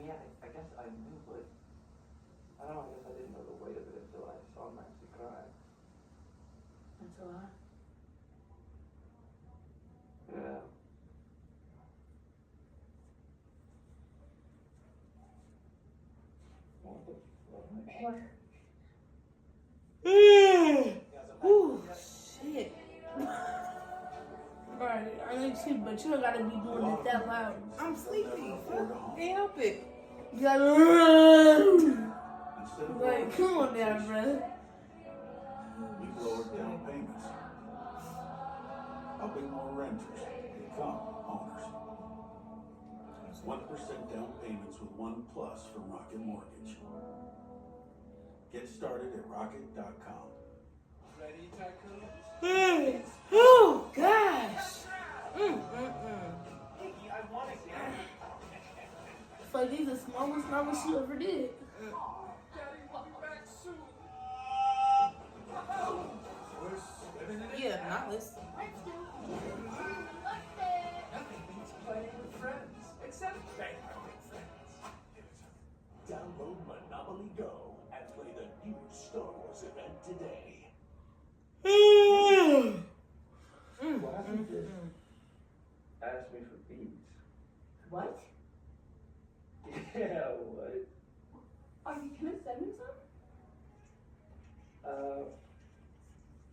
yeah, I guess I knew, but I don't know, I guess I didn't know the weight of it until I saw him actually cry. Until I? Yeah. What? Ooh, shit. Alright, I know you sleep, but you don't gotta be doing it that loud. I'm sleepy. Can't help it. You gotta like, come on now, brother. We've lowered down payments, helping more renters become owners. 1% down payments with 1+ from Rocket Mortgage. Get started at rocket.com. Ready, Tycoon? Oh, gosh. I want to get It's like these the smallest numbers you ever did. Daddy will be back soon. We're swimming in it. Yeah, not this. Nothing beats playing with friends, except bankrupting friends. Download Monopoly Go and play the new Star Wars event today. Why don't you just ask me for beats? What? Yeah, what? Are you gonna send me some?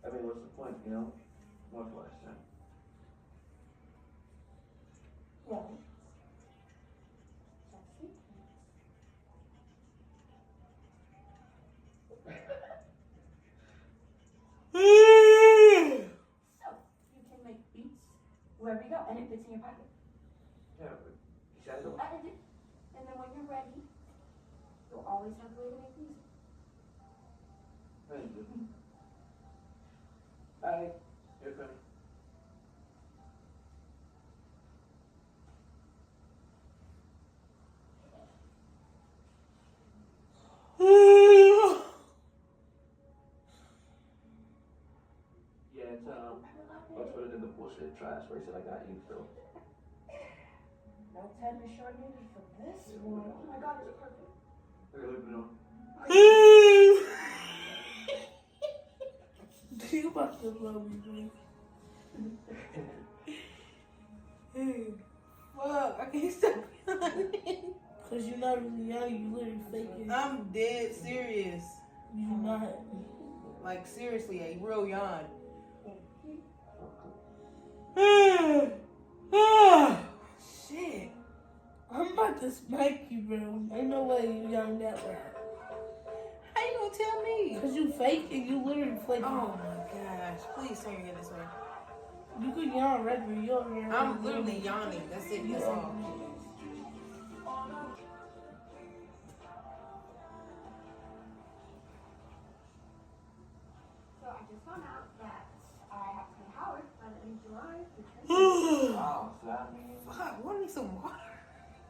I mean, what's the point, you know? Much less time. Yeah. So, you can make beats wherever you go, and it fits in your pocket. Yeah, but you said it. And then when you're ready, you'll always have a way to make music. Thank you. Bye. You're funny. Yeah, it's let's put it in the bullshit trash bracelet I got you, so. No 10 is short needed for this one. Oh my god, it's perfect. Okay, leave it on. You about to love me, man. Fuck, I can't stop yawning. Cause you're not really young, you literally faking. I'm dead serious. You not. Like, seriously, a real yawn. Shit. I'm about to smack you, bro. Ain't no way you young that loud. How you gonna tell me? Cause you faking, you literally faking. Oh my gosh. Please turn your head this way. You could yawn regular, you over here. I'm literally yawning. That's it. That's all. So I just found out that I have to pay Howard by the end of July because Wow, so that means. Fuck, what is some water?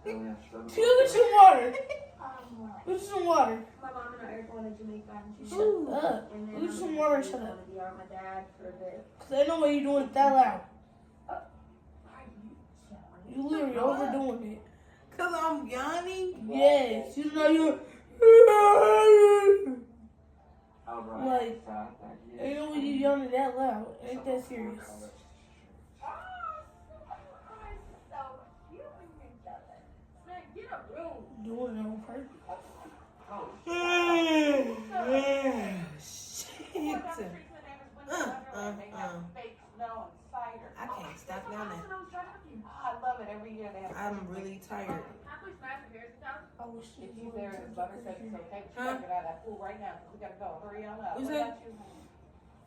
Yeah, struggle. Get some water. like, Get some water. my mom and I are going to Jamaica and she's Shut up. and then Get some water, I'm shut going up. to be out with my dad for a bit. Cause ain't no way you doing it that loud. Are you You literally overdoing it. Cause I'm yawning? Yes, you know you're. Alright. Like, Yeah. ain't no way you yawning that loud. Ain't that serious? Get a room. Doing it on purpose. Shit. I can't stop yawning. I love it every year. They have I'm really tired. I wish If you there, his mother said it's okay. We Huh? gotta get out of that pool right now because we gotta go. Hurry on up. Who's What that? about you?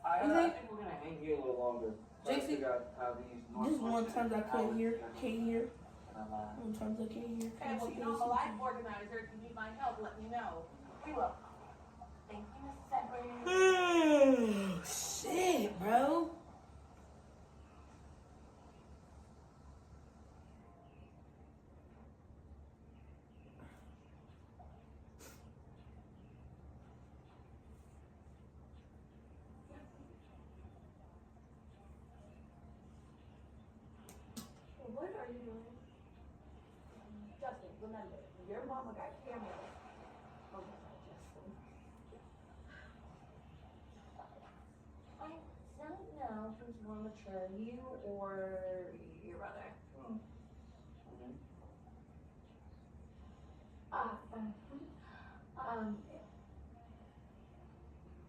I think we're gonna hang here a little longer. Try to JC? figure out how these This one times I couldn't hear, can't hear. And, One times I can't hear. Okay, well, you know, I'm a life organizer. If you need my help, let me know. We will. Thank you, Mrs. Edwards. Shit, bro. What are you doing? Justin, remember, we Your mama got cameras. Oh, that's Justin. I don't know who's more mature, you or your brother.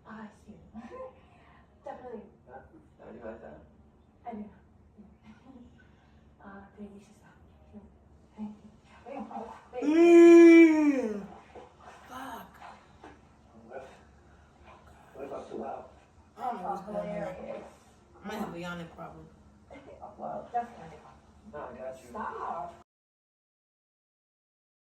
I see. Definitely. How do you like that? I do. Baby, you should stop. Thank you. Wait,